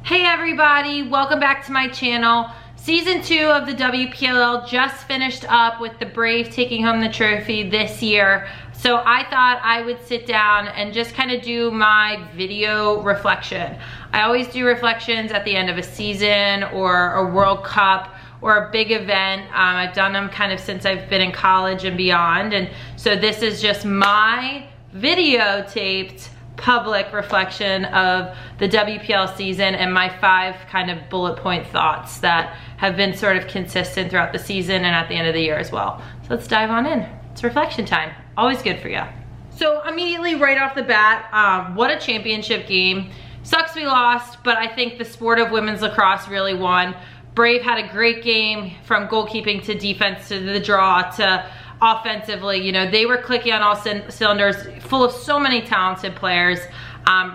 Hey everybody, welcome back to my channel. Season 2 of the WPLL just finished up with the Brave taking home the trophy this year. So I thought I would sit down and just kind of do my video reflection. I always do reflections at the end of a season or a World Cup or a big event. I've done them kind of since I've been in college and beyond. And so this is just my videotaped public reflection of the WPL season and my 5 kind of bullet point thoughts that have been sort of consistent throughout the season and at the end of the year as well. So let's dive on in. It's reflection time. Always good for you. So immediately right off the bat, what a championship game. Sucks we lost, but I think the sport of women's lacrosse really won. Brave had a great game from goalkeeping to defense to the draw to offensively. You know, they were clicking on all cylinders, full of so many talented players.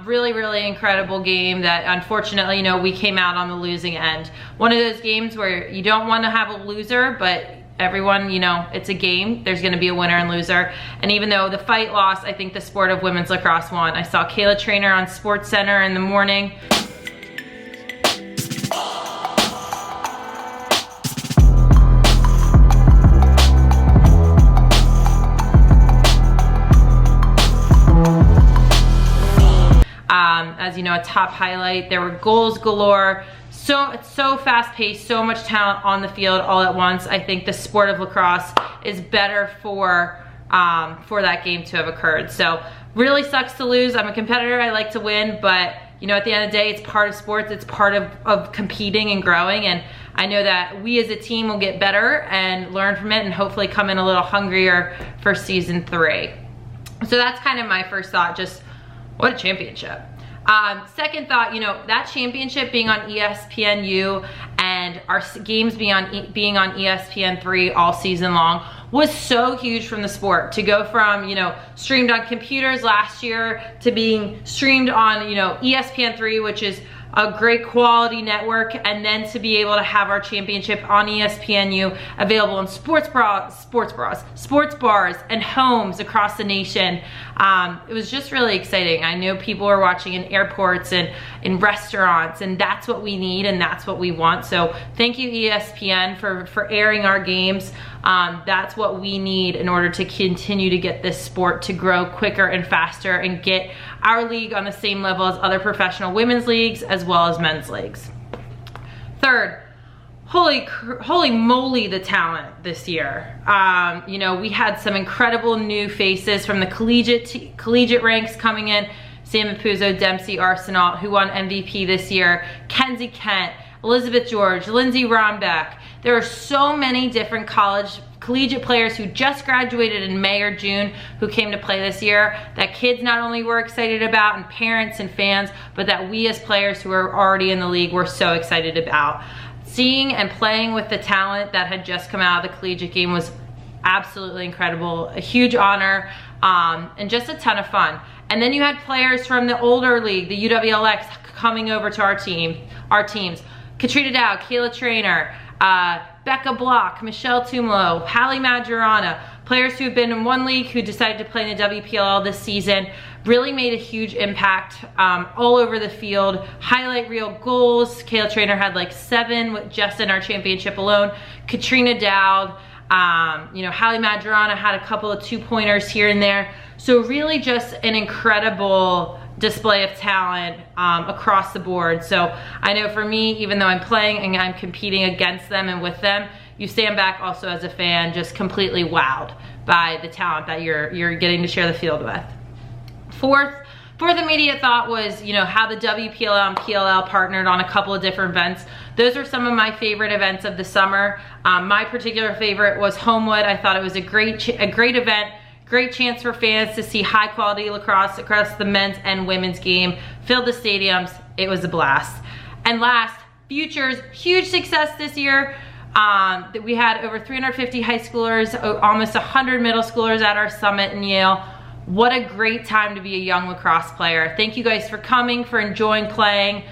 Really incredible game that unfortunately, you know, we came out on the losing end. One of those games where you don't want to have a loser, but everyone, you know, it's a game. There's going to be a winner and loser. And even though the fight lost, I think the sport of women's lacrosse won. I saw Kayla Trainer on SportsCenter in the morning. As you know, a top highlight. There were goals galore. So fast paced, so much talent on the field all at once. I think the sport of lacrosse is better for that game to have occurred. So really sucks to lose. I'm a competitor, I like to win, but you know, at the end of the day, it's part of sports, it's part of competing and growing, and I know that we as a team will get better and learn from it and hopefully come in a little hungrier for season 3. So that's kind of my first thought, just what a championship. Second thought, you know, that championship being on ESPNU and our games being on ESPN3 all season long was so huge from the sport. To go from, you know, streamed on computers last year to being streamed on, you know, ESPN3, which is a great quality network, and then to be able to have our championship on ESPNU available in sports bars and homes across the nation. It was just really exciting. I know people are watching in airports and in restaurants, and that's what we need and that's what we want. So thank you ESPN for airing our games. That's what we need in order to continue to get this sport to grow quicker and faster and get our league on the same level as other professional women's leagues as well as men's leagues. Third, holy moly, the talent this year. You know, we had some incredible new faces from the collegiate ranks coming in. Sam Puzzo, Dempsey Arsenault, who won MVP this year, Kenzie Kent, Elizabeth George, Lindsay Rombeck. There are so many different collegiate players who just graduated in May or June who came to play this year that kids not only were excited about and parents and fans, but that we as players who are already in the league were so excited about. Seeing and playing with the talent that had just come out of the collegiate game was absolutely incredible, a huge honor, and just a ton of fun. And then you had players from the older league, the UWLX, coming over to our teams. Katrina Dow, Kayla Trainer, Becca Block, Michelle Tumlo, Hallie Majorana, players who have been in one league who decided to play in the WPLL this season, really made a huge impact all over the field. Highlight reel goals. Kayla Trainer had like 7 just in our championship alone. Katrina Dowd, you know, Hallie Majorana had a couple of 2-pointers here and there. So really just an incredible display of talent across the board. So I know for me, even though I'm playing and I'm competing against them and with them, you stand back also as a fan just completely wowed by the talent that you're getting to share the field with. Fourth immediate thought was, you know, how the WPLL and PLL partnered on a couple of different events. Those are some of my favorite events of the summer. My particular favorite was Homewood. I thought it was a great event. Great chance for fans to see high quality lacrosse across the men's and women's game. Filled the stadiums. It was a blast. And last, Futures, huge success this year. We had over 350 high schoolers, almost 100 middle schoolers at our summit in Yale. What a great time to be a young lacrosse player. Thank you guys for coming, for enjoying playing,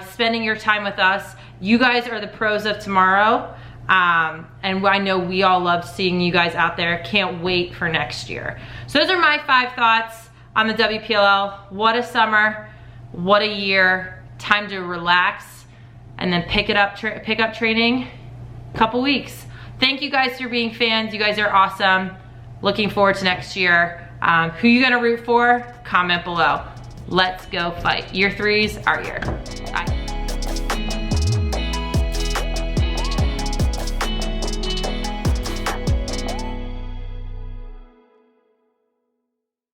spending your time with us. You guys are the pros of tomorrow. And I know we all loved seeing you guys out there. Can't wait for next year. So those are my 5 thoughts on the WPLL. What a summer, what a year. time to relax, and then pick up training couple weeks. Thank you guys for being fans. You guys are awesome. Looking forward to next year. Who you gonna root for? Comment below. Let's go fight. Year three's our year. Bye.